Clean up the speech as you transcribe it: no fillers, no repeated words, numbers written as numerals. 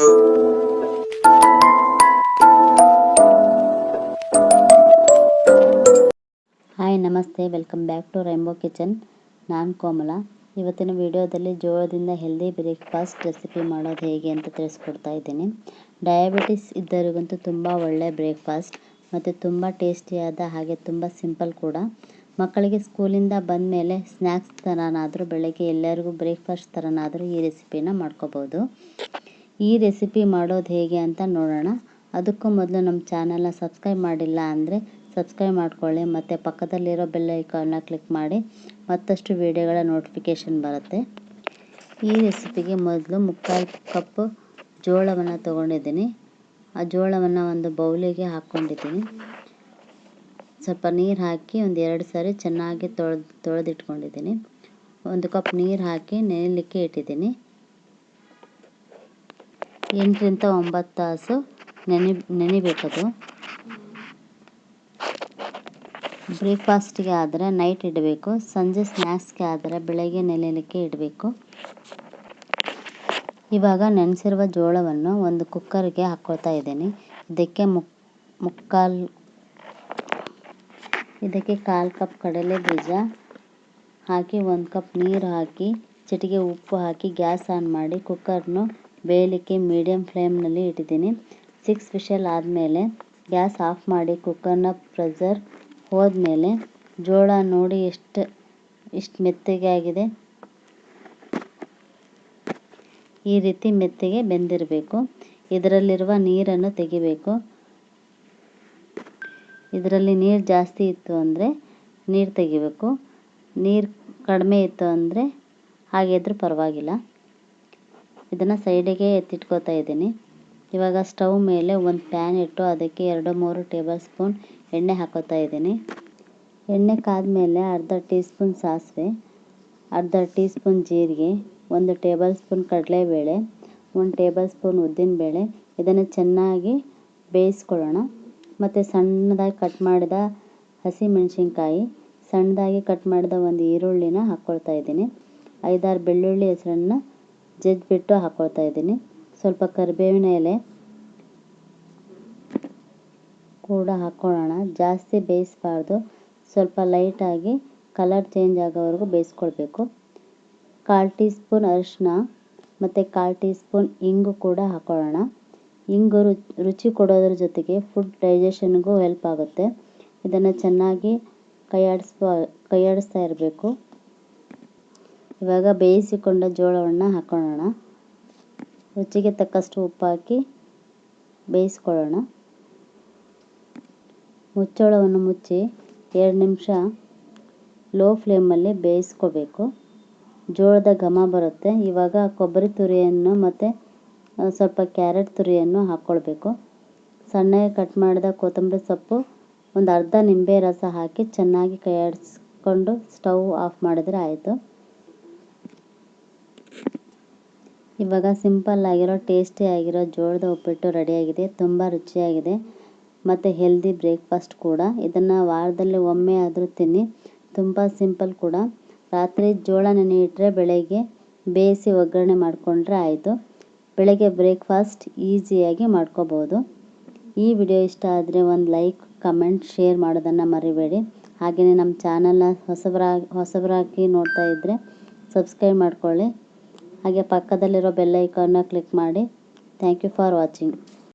Hi ನಮಸ್ತೆ, welcome back to rainbow kitchen. ನಾನು ಕೋಮಲ. ಇವತ್ತಿನ ವಿಡಿಯೋದಲ್ಲಿ ಜೋಳದಿಂದ ಹೆಲ್ದಿ ಬ್ರೇಕ್ಫಾಸ್ಟ್ ರೆಸಿಪಿ ಮಾಡೋದು ಹೇಗೆ ಅಂತ ತಿಳಿಸ್ಕೊಡ್ತಾ ಇದ್ದೀನಿ. ಡಯಾಬಿಟಿಸ್ ಇದ್ದವರಿಗಂತೂ ತುಂಬ ಒಳ್ಳೆ ಬ್ರೇಕ್ಫಾಸ್ಟ್ ಮತ್ತು ತುಂಬ ಟೇಸ್ಟಿಯಾದ ಹಾಗೆ ತುಂಬ ಸಿಂಪಲ್ ಕೂಡ. ಮಕ್ಕಳಿಗೆ ಸ್ಕೂಲಿಂದ ಬಂದ ಮೇಲೆ ಸ್ನ್ಯಾಕ್ಸ್ ಥರನಾದರೂ ಬೆಳಗ್ಗೆ ಎಲ್ಲರಿಗೂ ಬ್ರೇಕ್ಫಾಸ್ಟ್ ಥರನಾದರೂ ಈ ರೆಸಿಪಿನ ಮಾಡ್ಕೋಬೋದು. ಈ ರೆಸಿಪಿ ಮಾಡೋದು ಹೇಗೆ ಅಂತ ನೋಡೋಣ. ಅದಕ್ಕೂ ಮೊದಲು ನಮ್ಮ ಚಾನಲ್ನ ಸಬ್ಸ್ಕ್ರೈಬ್ ಮಾಡಿಲ್ಲ ಅಂದರೆ ಸಬ್ಸ್ಕ್ರೈಬ್ ಮಾಡ್ಕೊಳ್ಳಿ ಮತ್ತು ಪಕ್ಕದಲ್ಲಿರೋ ಬೆಲ್ ಐಕಾನ್ನ ಕ್ಲಿಕ್ ಮಾಡಿ ಮತ್ತಷ್ಟು ವಿಡಿಯೋಗಳ ನೋಟಿಫಿಕೇಷನ್ ಬರುತ್ತೆ. ಈ ರೆಸಿಪಿಗೆ ಮೊದಲು 3/4 ಕಪ್ ಜೋಳವನ್ನು ತೊಗೊಂಡಿದ್ದೀನಿ. ಆ ಜೋಳವನ್ನು ಒಂದು ಬೌಲಿಗೆ ಹಾಕ್ಕೊಂಡಿದ್ದೀನಿ. ಸ್ವಲ್ಪ ನೀರು ಹಾಕಿ ಒಂದು 2 ಸಾರಿ ಚೆನ್ನಾಗಿ ತೊಳೆದಿಟ್ಕೊಂಡಿದ್ದೀನಿ. 1 ಕಪ್ ನೀರು ಹಾಕಿ ನೆನೆಯಲಿಕ್ಕೆ ಇಟ್ಟಿದ್ದೀನಿ. 8 ರಿಂದ 9 ತಾಸು ನೆನಿಬೇಕದು. ಬ್ರೇಕ್ಫಾಸ್ಟ್ಗೆ ಆದರೆ ನೈಟ್ ಇಡಬೇಕು, ಸಂಜೆ ಸ್ನ್ಯಾಕ್ಸ್ಗೆ ಆದರೆ ಬೆಳಗ್ಗೆ ನೆನೆಯಲಿಕ್ಕೆ ಇಡಬೇಕು. ಇವಾಗ ನೆನೆಸಿರುವ ಜೋಳವನ್ನು ಒಂದು ಕುಕ್ಕರ್ಗೆ ಹಾಕ್ಕೊಳ್ತಾ ಇದ್ದೀನಿ. ಇದಕ್ಕೆ 1/4 ಕಪ್ ಕಡಲೆ ಬೀಜ ಹಾಕಿ 1 ಕಪ್ ನೀರು ಹಾಕಿ ಚಿಟಿಕೆ ಉಪ್ಪು ಹಾಕಿ ಗ್ಯಾಸ್ ಆನ್ ಮಾಡಿ ಕುಕ್ಕರ್ನು ಬೇಯಲಿಕ್ಕೆ ಮೀಡಿಯಮ್ ಫ್ಲೇಮ್ನಲ್ಲಿ ಇಟ್ಟಿದ್ದೀನಿ. 6 ವಿಷಲ್ ಆದಮೇಲೆ ಗ್ಯಾಸ್ ಆಫ್ ಮಾಡಿ ಕುಕ್ಕರ್ನ ಪ್ರೆಷರ್ ಹೋದ್ಮೇಲೆ ಜೋಳ ನೋಡಿ ಎಷ್ಟು ಮೆತ್ತಗೆ ಆಗಿದೆ. ಈ ರೀತಿ ಮೆತ್ತಗೆ ಬೆಂದಿರಬೇಕು. ಇದರಲ್ಲಿರುವ ನೀರನ್ನು ತೆಗಿಬೇಕು. ಇದರಲ್ಲಿ ನೀರು ಜಾಸ್ತಿ ಇತ್ತು ಅಂದರೆ ನೀರು ತೆಗಿಬೇಕು. ನೀರು ಕಡಿಮೆ ಇತ್ತು ಅಂದರೆ ಹಾಗೆ ಇದ್ರೂ ಪರವಾಗಿಲ್ಲ. ಇದನ್ನು ಸೈಡಿಗೆ ಎತ್ತಿಟ್ಕೋತಾ ಇದ್ದೀನಿ. ಇವಾಗ ಸ್ಟವ್ ಮೇಲೆ ಒಂದು ಪ್ಯಾನ್ ಇಟ್ಟು ಅದಕ್ಕೆ 2-3 ಟೇಬಲ್ ಸ್ಪೂನ್ ಎಣ್ಣೆ ಹಾಕೋತಾ ಇದ್ದೀನಿ. ಎಣ್ಣೆ ಕಾದ್ಮೇಲೆ ಅರ್ಧ ಟೀ ಸ್ಪೂನ್ ಸಾಸಿವೆ, ಅರ್ಧ ಟೀ ಸ್ಪೂನ್ ಜೀರಿಗೆ, 1 ಟೇಬಲ್ ಸ್ಪೂನ್ ಕಡಲೆಬೇಳೆ, 1 ಟೇಬಲ್ ಸ್ಪೂನ್ ಉದ್ದಿನಬೇಳೆ ಇದನ್ನು ಚೆನ್ನಾಗಿ ಬೇಯಿಸ್ಕೊಳ್ಳೋಣ. ಮತ್ತು ಸಣ್ಣದಾಗಿ ಕಟ್ ಮಾಡಿದ ಹಸಿಮೆಣಸಿನ್ಕಾಯಿ, ಸಣ್ಣದಾಗಿ ಕಟ್ ಮಾಡಿದ ಒಂದು ಈರುಳ್ಳಿನ ಹಾಕ್ಕೊಳ್ತಾ ಇದ್ದೀನಿ. 5-6 ಬೆಳ್ಳುಳ್ಳಿ ಹೆಸರನ್ನು ಜಜ್ಜಿಬಿಟ್ಟು ಹಾಕ್ಕೊಳ್ತಾ ಇದ್ದೀನಿ. ಸ್ವಲ್ಪ ಕರಿಬೇವಿನ ಎಲೆ ಕೂಡ ಹಾಕ್ಕೊಳ್ಳೋಣ. ಜಾಸ್ತಿ ಬೇಯಿಸಬಾರ್ದು, ಸ್ವಲ್ಪ ಲೈಟಾಗಿ ಕಲರ್ ಚೇಂಜ್ ಆಗೋವರೆಗೂ ಬೇಯಿಸ್ಕೊಳ್ಬೇಕು. 1/4 ಟೀ ಸ್ಪೂನ್ ಅರಿಶಿನ ಮತ್ತು 1/4 ಟೀ ಸ್ಪೂನ್ ಇಂಗು ಕೂಡ ಹಾಕ್ಕೊಳ್ಳೋಣ. ಇಂಗು ರುಚಿ ಕೊಡೋದ್ರ ಜೊತೆಗೆ ಫುಡ್ ಡೈಜೆಷನ್ಗೂ ಹೆಲ್ಪ್ ಆಗುತ್ತೆ. ಇದನ್ನು ಚೆನ್ನಾಗಿ ಕೈಯಾಡಿಸ್ತಾ ಇರಬೇಕು. ಇವಾಗ ಬೇಯಿಸಿಕೊಂಡ ಜೋಳವನ್ನು ಹಾಕ್ಕೊಳ್ಳೋಣ. ರುಚಿಗೆ ತಕ್ಕಷ್ಟು ಉಪ್ಪು ಹಾಕಿ ಬೇಯಿಸ್ಕೊಳ್ಳೋಣ. ಮುಚ್ಚಳವನ್ನು ಮುಚ್ಚಿ 2 ನಿಮಿಷ ಲೋ ಫ್ಲೇಮಲ್ಲಿ ಬೇಯಿಸ್ಕೋಬೇಕು. ಜೋಳದ ಘಮ ಬರುತ್ತೆ. ಇವಾಗ ಕೊಬ್ಬರಿ ತುರಿಯನ್ನು ಮತ್ತು ಸ್ವಲ್ಪ ಕ್ಯಾರೆಟ್ ತುರಿಯನ್ನು ಹಾಕ್ಕೊಳ್ಬೇಕು. ಸಣ್ಣಗೆ ಕಟ್ ಮಾಡಿದ ಕೊತ್ತಂಬರಿ ಸೊಪ್ಪು, ಒಂದು ಅರ್ಧ ನಿಂಬೆ ರಸ ಹಾಕಿ ಚೆನ್ನಾಗಿ ಕೈಯಾಡಿಸ್ಕೊಂಡು ಸ್ಟವ್ ಆಫ್ ಮಾಡಿದರೆ ಆಯಿತು. ಇವಾಗ ಸಿಂಪಲ್ ಆಗಿರೋ ಟೇಸ್ಟಿ ಆಗಿರೋ ಜೋಳದ ಉಪ್ಪಿಟ್ಟು ರೆಡಿಯಾಗಿದೆ. ತುಂಬ ರುಚಿಯಾಗಿದೆ ಮತ್ತು ಹೆಲ್ದಿ ಬ್ರೇಕ್ಫಾಸ್ಟ್ ಕೂಡ. ಇದನ್ನು ವಾರದಲ್ಲಿ ಒಮ್ಮೆ ಆದರೂ ತಿನ್ನಿ. ತುಂಬ ಸಿಂಪಲ್ ಕೂಡ. ರಾತ್ರಿ ಜೋಳ ನೆನೆಯಿಟ್ರೆ ಬೆಳಗ್ಗೆ ಬೇಯಿಸಿ ಒಗ್ಗರಣೆ ಮಾಡಿಕೊಂಡ್ರೆ ಆಯಿತು. ಬೆಳಗ್ಗೆ ಬ್ರೇಕ್ಫಾಸ್ಟ್ ಈಸಿಯಾಗಿ ಮಾಡ್ಕೋಬೋದು. ಈ ವಿಡಿಯೋ ಇಷ್ಟ ಆದರೆ ಒಂದು ಲೈಕ್, ಕಮೆಂಟ್, ಶೇರ್ ಮಾಡೋದನ್ನು ಮರಿಬೇಡಿ. ಹಾಗೆಯೇ ನಮ್ಮ ಚಾನಲ್ನ ಹೊಸಬರಾಗಿ ನೋಡ್ತಾ ಇದ್ದರೆ ಸಬ್ಸ್ಕ್ರೈಬ್ ಮಾಡ್ಕೊಳ್ಳಿ. ಹಾಗೆ ಪಕ್ಕದಲ್ಲಿರೋ ಬೆಲ್ ಐಕಾನ್ನ ಕ್ಲಿಕ್ ಮಾಡಿ. Thank you for watching.